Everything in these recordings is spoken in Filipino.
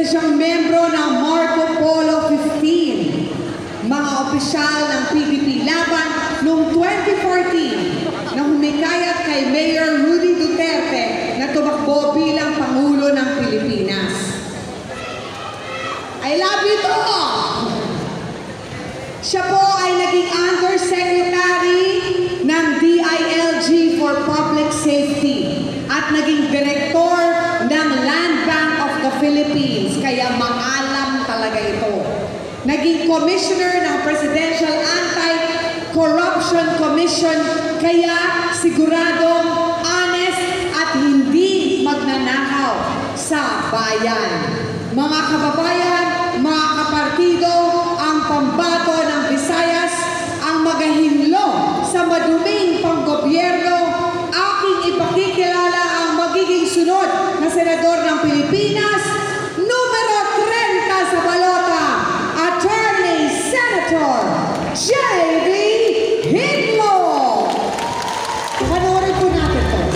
siyang membro ng Marco Polo 15, mga opisyal ng PDP Laban noong 2014 na humikayat kay Mayor Rudy Duterte na tumakbo bilang Pangulo ng Pilipinas. I love you to! Siya po ay naging Undersecretary ng DILG for Public Safety at naging Direktor ng Land Bank of the Philippines, kaya maalam talaga ito. Naging Commissioner ng Presidential Anti-Corruption Commission, kaya siguradong honest at hindi magnanakaw sa bayan. Mga kababayan, mga kapartido, ang pambato ng Visayas, ang magahinlo sa maduming panggobyerno, aking ipakikilala ang magiging sunod na senador ng Pilipinas, numero 30 sa balota, Attorney Senator J.B. Hinglo. Panoorin po natin ito.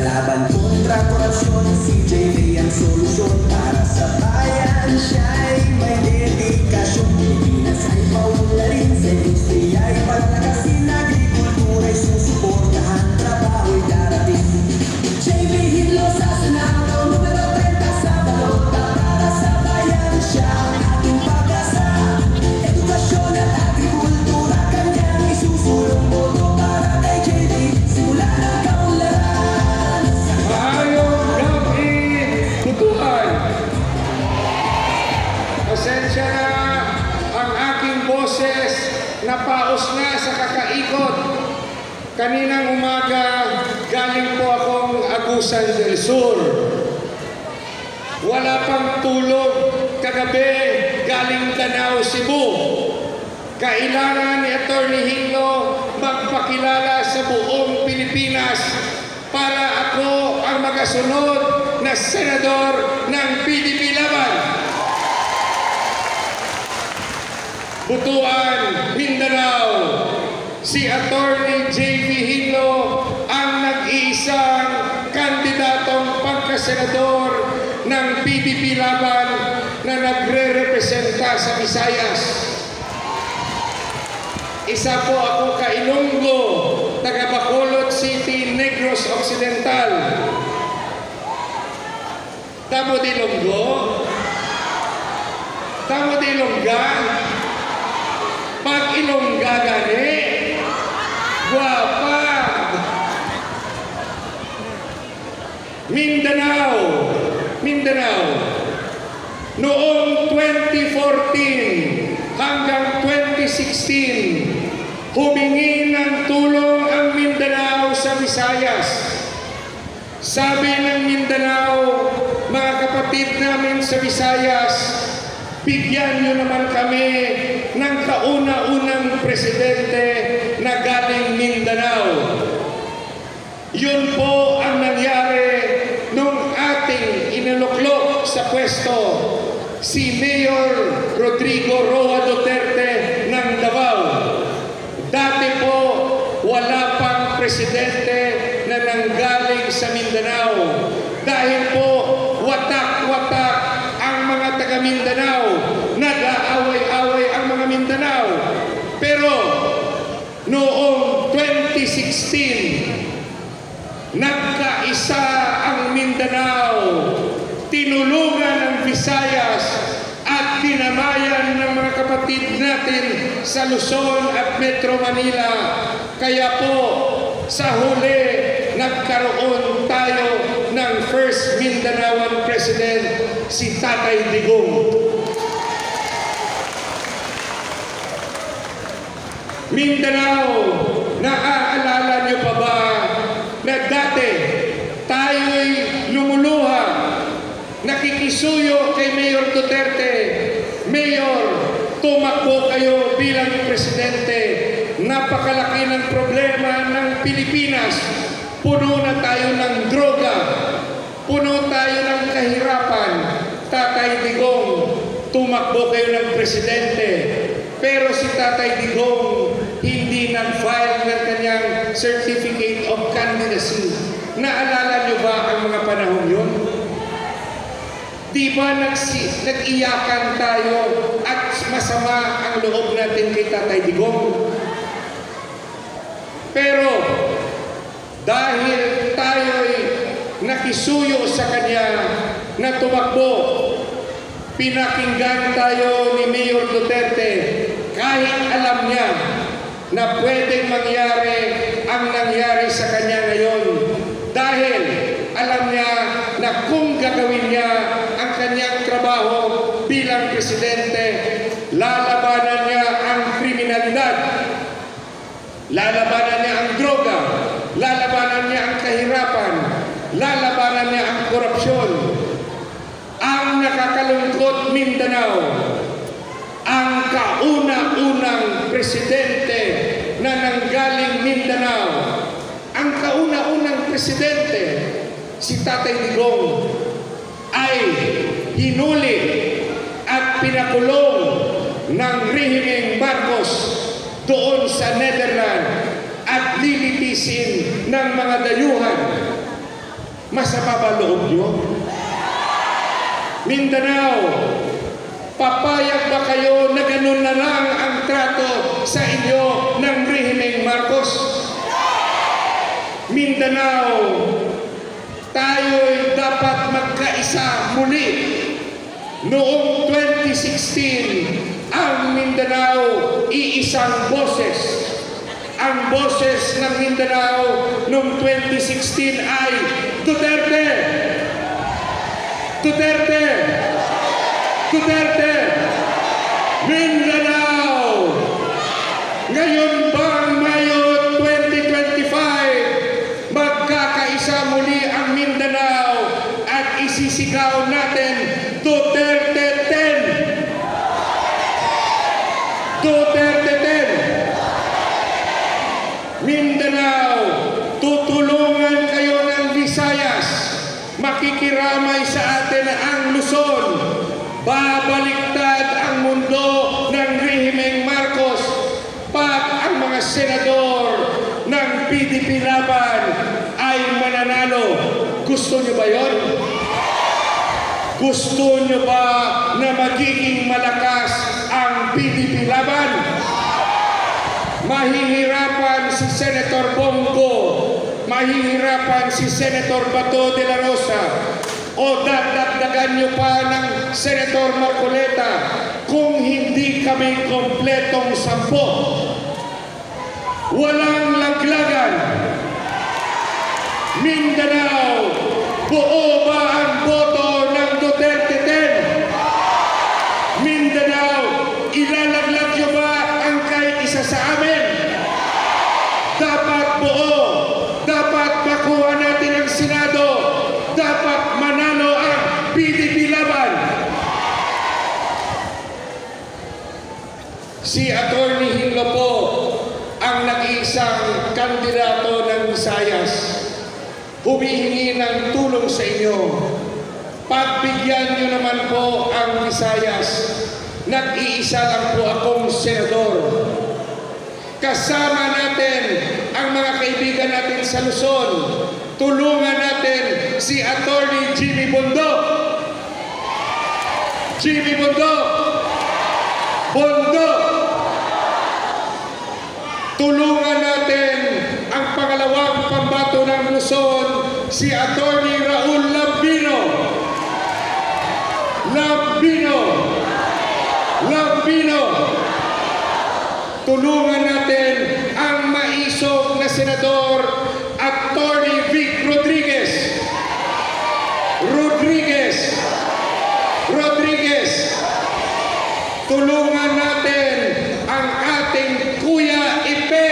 Laban kontra korupsyon, si JB ang solusyon para sa bayan. Siya'y may dedikasyon. Pilipinas ay maunlarin, sa industriya ay palakasin, agrikultura ay susuportahan, trabaho'y darating. JB Hinglo sa Senado, numero 30 sa balota, para sa bayan siya ang ating pag-asa. Edukasyon at agrikultura, kanyang isusulong boto para kay JB, simula ng kaunlaran. Pasensya na ang aking boses, napaos na sa kakaikot. Kaninang umaga, galing po akong Agusan del Sur. Wala pang tulog kagabi, galing Danao, Cebu. Kailangan ni Attorney Hinglo magpakilala sa buong Pilipinas para ako ang magasunod na senador ng PDP Laban. Butuan, Mindanao, si Attorney J.B. Hinglo ang nag-iisang kandidatong pagkasenador ng PDP Laban na nagre-representa sa Visayas. Isa po ako ka-Ilonggo, taga Bacolod City, Negros Occidental. Tamo di Ilonggo? Tamo di Ilongga? Pag Ilongga gani, guwapa. Mindanao, Mindanao. Noong 2014 hanggang 2016, humingi ng tulong ang Mindanao sa Visayas. Sabi ng Mindanao, mga kapatid namin sa Visayas, bigyan niyo naman kami ng kauna-unang presidente na galing Mindanao. Yun po ang nangyari nung ating inaluklok sa pwesto si Mayor Rodrigo Roa Duterte ng Davao. Dati po, wala pang presidente na nanggaling sa Mindanao. Dahil po, watak-watak ang mga taga-Mindanao. Nag-aaway-away ang mga Mindanao. Pero, noong 2016, nagkaisa ang Mindanao. Tinulungan ang Visayas at dinamayan ng mga kapatid natin sa Luzon at Metro Manila. Kaya po, sa huli, nagkaroon tayo ng first Mindanaoan President, si Tatay Digong. Mindanao, naaalala niyo pa ba na dati tayo'y lumuluha, nakikisuyo kay Mayor Duterte, Mayor, tumakbo kayo bilang presidente. Napakalaki ng problema ng Pilipinas. Puno na tayo ng droga. Puno tayo ng kahirapan. Tatay Digong, tumakbo kayo ng presidente. Pero si Tatay Digong hindi nag-file ng kanyang Certificate of Candidacy. Naalala niyo ba ang mga panahon yun? Di ba nag-iyakan tayo at masama ang loob natin kay Tatay Digong? Pero dahil tayo'y nakisuyo sa kanya na tumakbo, pinakinggan tayo ni Mayor Duterte kahit alam niya na pwedeng mangyari ang nangyari sa kanya ngayon. Dahil alam niya na kung gagawin niya ang kanyang trabaho bilang presidente, lalabanan niya ang kriminalidad, lalabanan niya ang droga, lalabanan niya ang kahirapan, lalabanan niya ang korupsyon. Ang nakakalungkot, Mindanao, ang kauna-unang presidente na nanggaling Mindanao, ang kauna-unang presidente, si Tatay Digong, ay hinuli at pinakulong ng rehimeng Marcos doon sa Netherlands at lilitisin ng mga dayuhan. Masama ba loob niyo? Mindanao, papayag ba kayo na ganun na lang ang trato sa inyo ng rehimeng Marcos? Mindanao, tayo'y dapat magkaisa muli. Noong 2016, ang Mindanao, iisang boses. Ang boses ng Mindanao noong 2016 ay Duterte! Duterte! Duterte! Mindanao! Ngayon bang Mayo 2025, magkakaisa muli ang Mindanao at isisigaw natin Duterte 10! Duterte 10! Mindanao, tutulungan kayo ng Visayas. Makikiramay sa atin ang Luzon. Babaliktad ang mundo ng rehimeng Marcos pag ang mga senador ng PDP Laban ay mananalo. Gusto niyo ba yon? Gusto niyo ba na magiging malakas ang PDP Laban? Mahihirapan si Senator Bongo, mahihirapan si Senator Bato de la Rosa, o dadagdagan niyo pa ng Senator Marcoleta kung hindi kami kompletong 10. Walang laglagan. Mindanao, buo ba ang boto ng Duterte 10? Mindanao, ilalaglag niyo ba ang kahit isa sa amin? Dapat buo. Dapat makuha natin ang Senado. Dapat manalo ang PDP Laban. Si Atty. Hinlo po ang nag-iisang kandidato ng Visayas. Humihingi ng tulong sa inyo. Pagbigyan niyo naman po ang Visayas. Nag-iisa lang po akong senador. Kasama natin ang mga kaibigan natin sa Luzon. Tulungan natin si Atty. Jimmy Bondo. Jimmy Bondo. Bondo. Tulungan natin ang pangalawang pambato ng Luzon, si Atty. Raul Lambino. Lambino. Lambino. Tulungan natin ang maisog na senador, Atty. Vic Rodriguez. Rodriguez. Rodriguez. Tulungan natin ang ating Kuya Ipe,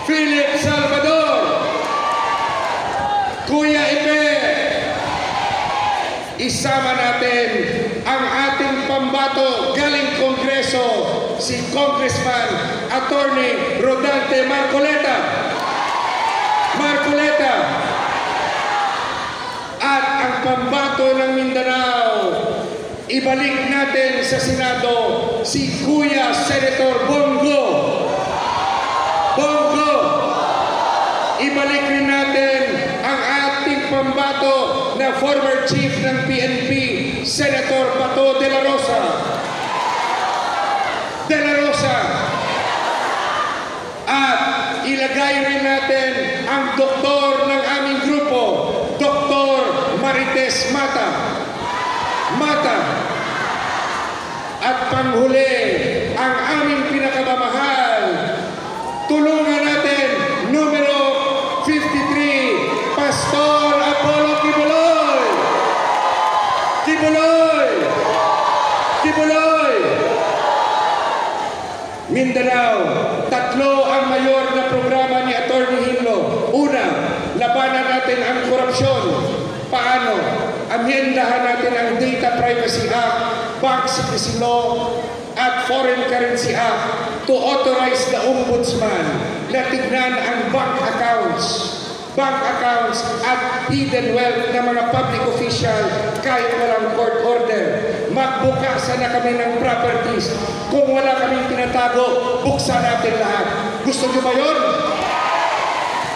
Philip Salvador. Kuya Ipe. Isama natin ang ating pambato galing Kongreso, si Congressman Atty. Rodante Marcoleta. Marcoleta. At ang pambato ng Mindanao, ibalik natin sa Senado si Kuya Senator Bongo. na former chief ng PNP, Senator Bato de la Rosa. At ilagay rin natin ang doktor ng aming grupo, Dr. Marites Mata. At panghuli, ang aming pinakamamahal, tulungan natin, numero 53, Pastor Apollo Kibuloy. Mindanao, tatlo ang mayor na programa ni Atty. Hinlo. Una, labanan natin ang korupsyon. Paano? Amyendahan natin ang Data Privacy Act, Bank Secrecy Law, at Foreign Currency Act to authorize the Ombudsman na tignan ang bank accounts at hidden wealth ng mga public official kahit walang court order. Magbukasan na kami ng properties. Kung wala kaming tinatago, buksan natin lahat. Gusto niyo ba yun?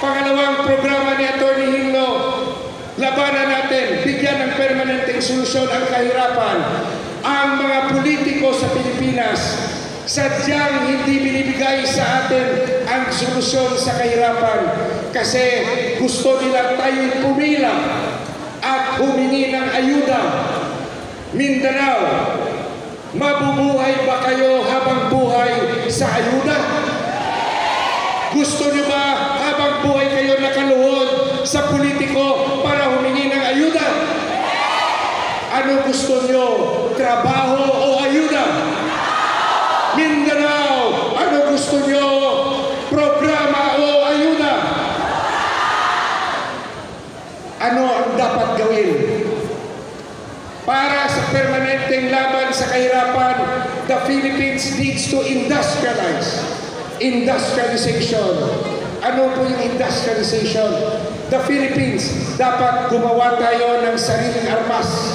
Pangalawang programa ni Atty. Hinlo, labanan natin, bigyan ng permanenteng solusyon ang kahirapan. Ang mga politiko sa Pilipinas, sadyang hindi binibigay sa atin ang solusyon sa kahirapan kasi gusto nila tayong pumila at humingi ng ayuda. Mindanao, mabubuhay ba kayo habang buhay sa ayuda? Gusto niyo ba habang buhay kayo nakaluhod sa politiko para humingi ng ayuda? Ano gusto niyo? Trabaho o ayuda? Mindanao, ano gusto niyo? Programa o ayuda? Ano ang dapat gawin? Para sa permanenteng laban sa kahirapan, the Philippines needs to industrialize. Industrialization. Ano po yung industrialization? The Philippines, dapat gumawa tayo ng sariling armas,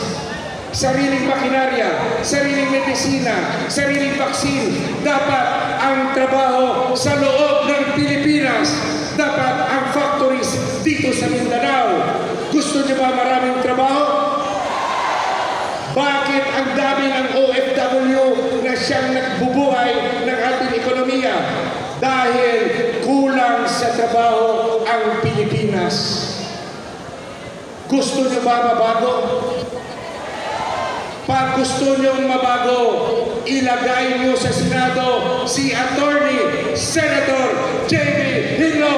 sariling makinarya, sariling medisina, sariling vaksin. Dapat ang trabaho sa loob ng Pilipinas. Dapat ang factories dito sa Mindanao. Gusto niyo ba maraming trabaho? Bakit ang dami ng OFW na siyang nagbubuhay ng ating ekonomiya? Dahil kulang sa trabaho ang Pilipinas. Gusto niyo ba mabago? Pag gusto niyong mabago, ilagay niyo sa Senado si Attorney Senator J.B. Hinlo.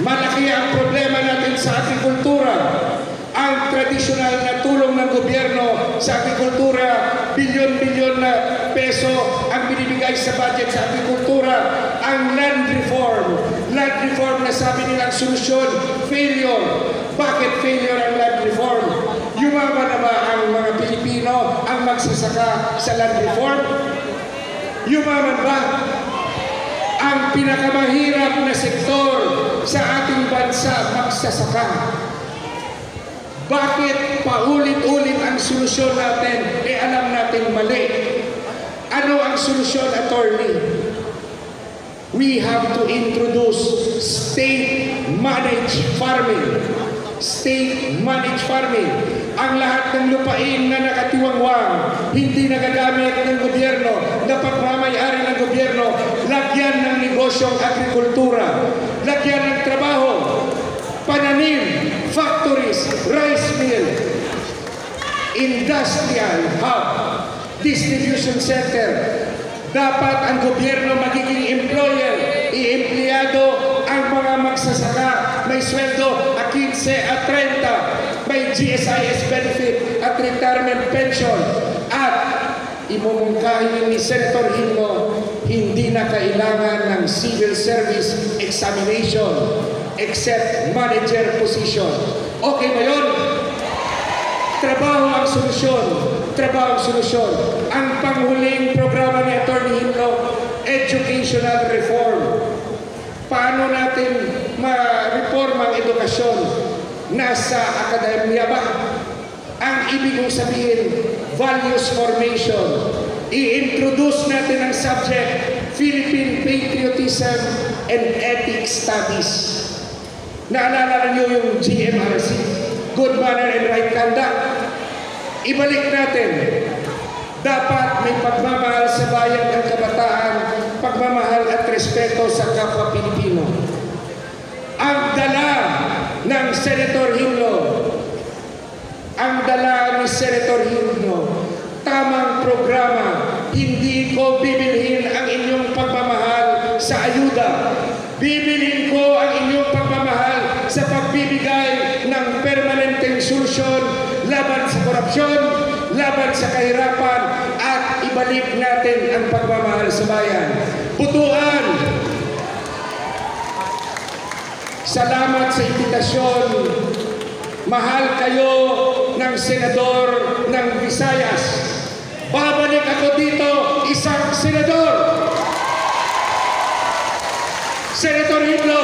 Malaki ang problema natin sa agrikultura. Ang tradisyonal na tulong ng gobyerno sa agrikultura, bilyon-bilyon na peso ang binibigay sa budget sa agrikultura. Ang land reform na sabi nilang solusyon, failure. Bakit failure ang land reform? Yumaman na ba ang mga Pilipino ang magsasaka sa land reform? Yumaman ba? Ang pinakamahirap na sektor sa ating bansa, magsasaka. Bakit paulit-ulit ang solusyon natin? Alam natin mali. Ano ang solusyon, attorney? We have to introduce state-managed farming. State-managed farming. Ang lahat ng lupain na nakatiwangwang, hindi nagagamit ng gobyerno, na pagmamayari ng gobyerno, lagyan ng negosyong agrikultura, lagyan ng trabaho, pananim, factories, rice mill, industrial hub, distribution center. Dapat ang gobyerno magiging employer, i-empleyado ang mga magsasaka, may sweldo at 15 at 30, may GSIS benefit at retirement pension, at imumungkahin ni Senator Hinlo, hindi na kailangan ng civil service examination except manager position. Okay ba yun? Trabaho ang solusyon. Trabaho ang solusyon. Ang panghuling programa ni Atty. Hinlo, educational reform. Paano natin ma-reform ang edukasyon? Nasa akademya ba? Ang ibig kong sabihin, values formation. I-introduce natin ang subject, Philippine Patriotism and Ethics Studies. Naalala niyo yung GMRC, Good Manner and Right Conduct. Ibalik natin. Dapat may pagmamahal sa bayan ng kabataan, pagmamahal at respeto sa kapwa Pilipino. Ang dala ng Senator Himlo, ang dala ni Senator Himlo, tamang programa. Hindi ko bibilhin ang inyong pagmamahal sa ayuda. Bibilhin ko ang inyong pagmamahal sa pagbibigay ng permanenteng solusyon laban sa korupsyon, laban sa kahirapan, at ibalik natin ang pagmamahal sa bayan. Butuan! Salamat sa imbitasyon. Mahal kayo ng senador ng Visayas. Babalik ako dito, isang senador. Senator Himlo.